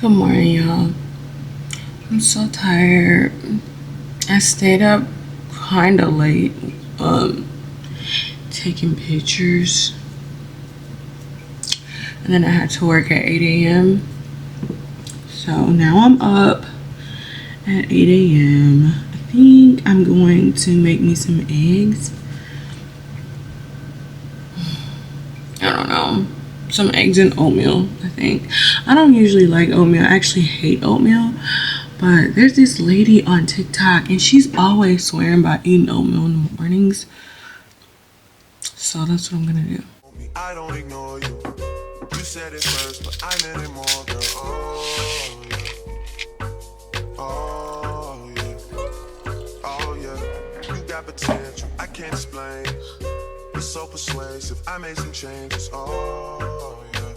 Good morning, y'all. I'm so tired. I stayed up kind of late, taking pictures, and then I had to work at 8 a.m. So now I'm up at 8 a.m. I think I'm going to make me some eggs. I don't know. Some eggs and oatmeal, I think. I don't usually like oatmeal. I actually hate oatmeal. But there's this lady on TikTok and she's always swearing by eating oatmeal in the mornings. So that's what I'm gonna do. I don't ignore you. You said it first, but I meant it more, girl. Oh yeah. Oh yeah. Oh yeah. You got potential, I can't explain. You're so persuasive, I made some changes. Oh yeah.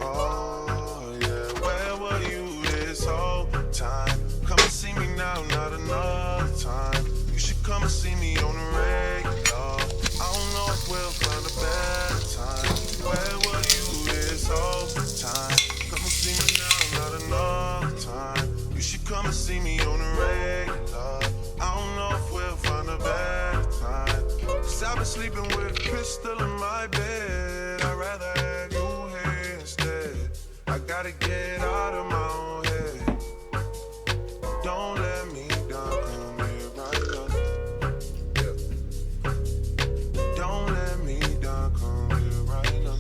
Oh yeah. Where were you this whole time? Come and see me now, not another time. You should come and see me on the regular. I don't know if we'll find a better time. Where were you this whole time? Come and see me now, not another time. You should come and see me on the regular. I don't know if we'll find a better time. Cause I've been sleeping with a pistol in my bed. I'd rather have you here instead. I gotta get out of my own head. Don't let me down, come here right now. Yeah. Don't let me down, come here right now.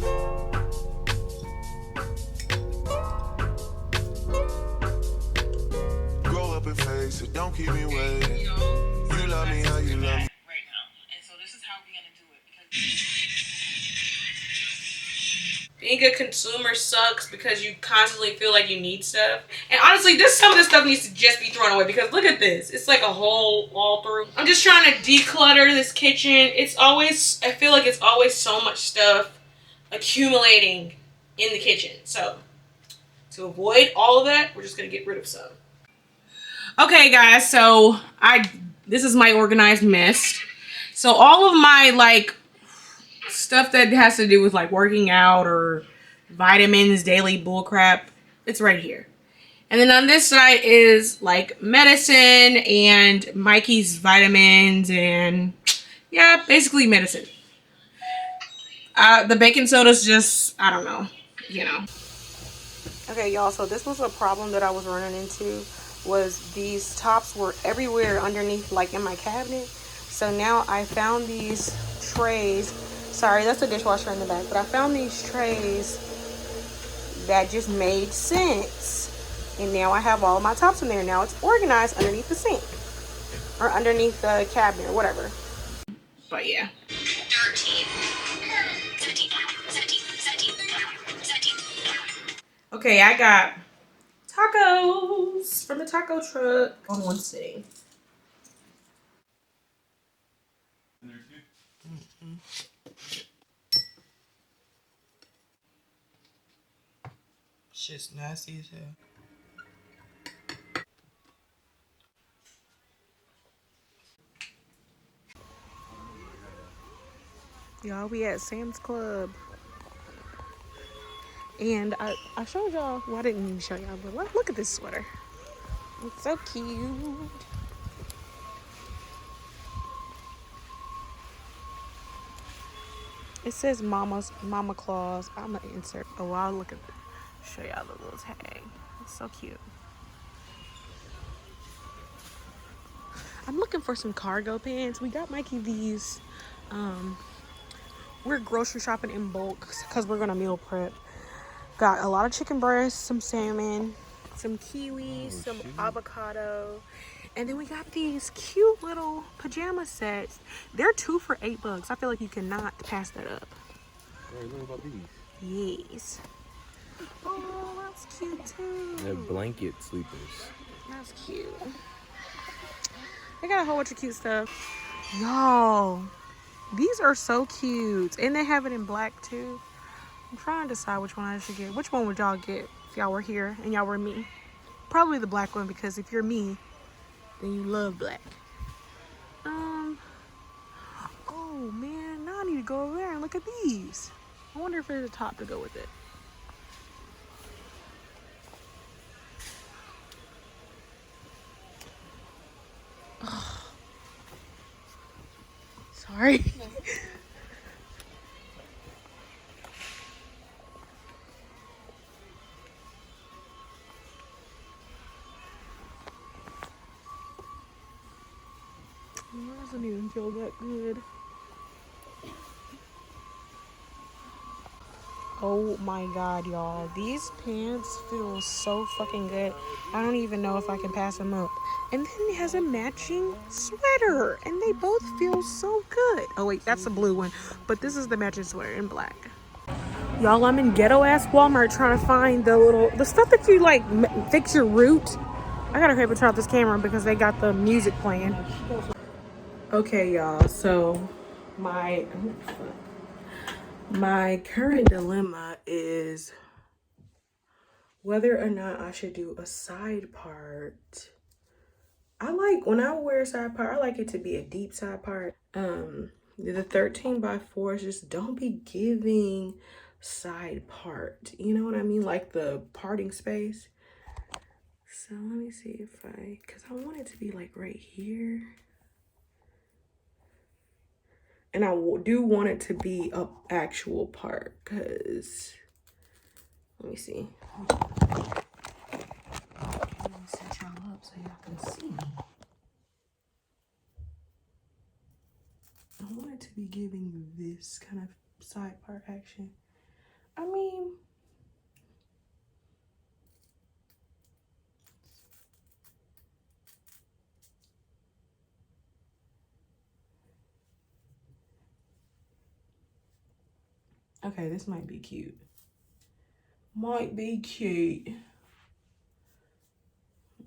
Grow up and face it, don't keep me waiting. You love me how you love me. Right now. And so this is how we're gonna do it. Being a consumer sucks because you constantly feel like you need stuff. And honestly, some of this stuff needs to just be thrown away because look at this. It's like a hole all through. I'm just trying to declutter this kitchen. I feel like it's always so much stuff accumulating in the kitchen. So to avoid all of that, we're just going to get rid of some. Okay, guys, so this is my organized mess. So all of my stuff that has to do with working out or vitamins, daily bullcrap, it's right here. And then on this side is medicine and Mikey's vitamins and yeah, basically medicine. The baking soda's just, I don't know, Okay, y'all, so this was a problem that I was running into, was these tops were everywhere underneath, in my cabinet. So now I found these trays. Sorry, that's a dishwasher in the back, but I found these trays that just made sense. And now I have all my tops in there. Now it's organized underneath the sink or underneath the cabinet or whatever. But yeah. 13, 17, 17, 17, 17. Okay, I got tacos from the taco truck on one sitting. Shit's nasty as hell. Y'all, we at Sam's Club. And I showed y'all, well, I didn't even show y'all, but look at this sweater. It's so cute. It says Mama Claus. I'm gonna insert. Oh, I'll show y'all the little tag. It's so cute. I'm looking for some cargo pants. We got Mikey these. We're grocery shopping in bulk because we're gonna meal prep. Got a lot of chicken breasts, some salmon, some kiwis, some avocado. And then we got these cute little pajama sets. They're 2 for $8. I feel like you cannot pass that up. Hey, what about these? Yes. Oh, that's cute too. They're blanket sleepers. That's cute. They got a whole bunch of cute stuff. Y'all, these are so cute. And they have it in black too. I'm trying to decide which one I should get. Which one would y'all get if y'all were here and y'all were me? Probably the black one because if you're me, then you love black. Oh man, now I need to go over there and look at these. I wonder if there's a top to go with it. sorry. It doesn't even feel that good. Oh my god, y'all. These pants feel so fucking good. I don't even know if I can pass them up. And then it has a matching sweater. And they both feel so good. Oh wait, that's the blue one. But this is the matching sweater in black. Y'all, I'm in ghetto ass Walmart trying to find the stuff that you like fix your root. I gotta hurry up and turn off this camera because they got the music playing. Okay, y'all. So my current dilemma is whether or not I should do a side part. I like when I wear a side part, I like it to be a deep side part. The 13x4s just don't be giving side part. You know what I mean? Like the parting space. So let me see if cause I want it to be like right here. And I do want it to be a actual part, cause let me see. Let me set y'all up so y'all can see. I want it to be giving this kind of side part action. I mean, okay, this might be cute. Might be cute.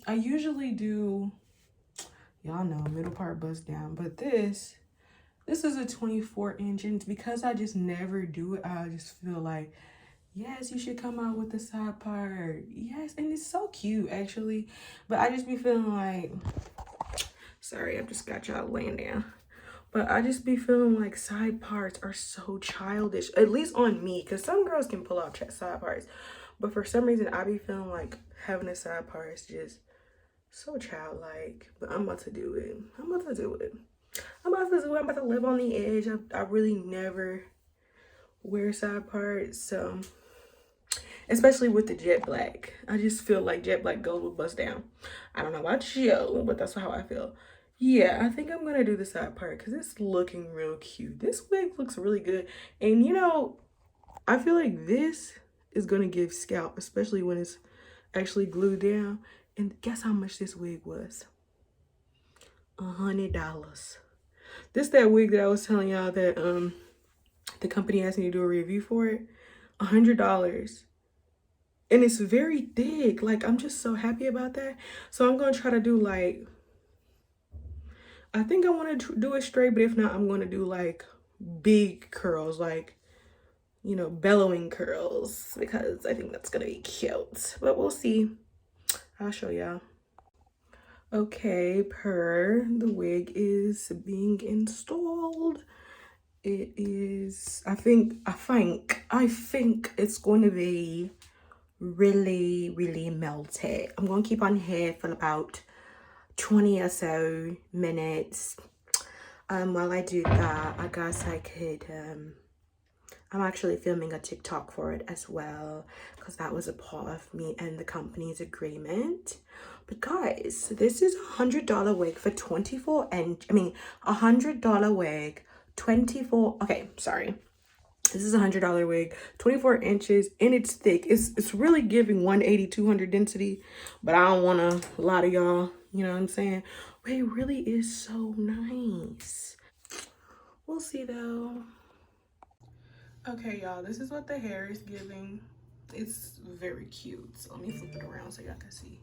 I usually do, y'all know, middle part bust down, but this is a 24-inch, and because I just never do it, I just feel like, yes, you should come out with the side part. Yes, and it's so cute, actually. But I just be feeling like, sorry, I just got y'all laying down. But I just be feeling like side parts are so childish, at least on me, because some girls can pull off side parts. But for some reason, I be feeling like having a side part is just so childlike. But I'm about to do it. I'm about to do it. I'm about to do it. I'm about to live on the edge. I really never wear side parts. So, especially with the jet black. I just feel like jet black goes with bust down. I don't know about you, but that's how I feel. Yeah, I think I'm gonna do the side part because it's looking real cute. This wig looks really good. And you know, I feel like this is gonna give scalp, especially when it's actually glued down. And guess how much this wig was? $100. This that wig that I was telling y'all that the company asked me to do a review for it. $100. And it's very thick. Like, I'm just so happy about that. So I'm gonna try to do like, I think I want to do it straight, but if not, I'm going to do like big curls, like, you know, bellowing curls, because I think that's going to be cute. But we'll see. I'll show y'all. Okay, the wig is being installed. It is, I think it's going to be really, really melted. I'm going to keep on here for about 20 or so minutes. While I do that, I guess I could, I'm actually filming a TikTok for it as well, because that was a part of me and the company's agreement. But guys, this is $100 wig for 24 inch, $100 wig, 24, okay, sorry. This is $100 wig, 24 inches, and it's thick. It's really giving 180, 200 density, but I don't want a lot of y'all, you know what I'm saying? But it really is so nice. We'll see though. Okay, y'all, this is what the hair is giving. It's very cute. So let me flip it around so y'all can see.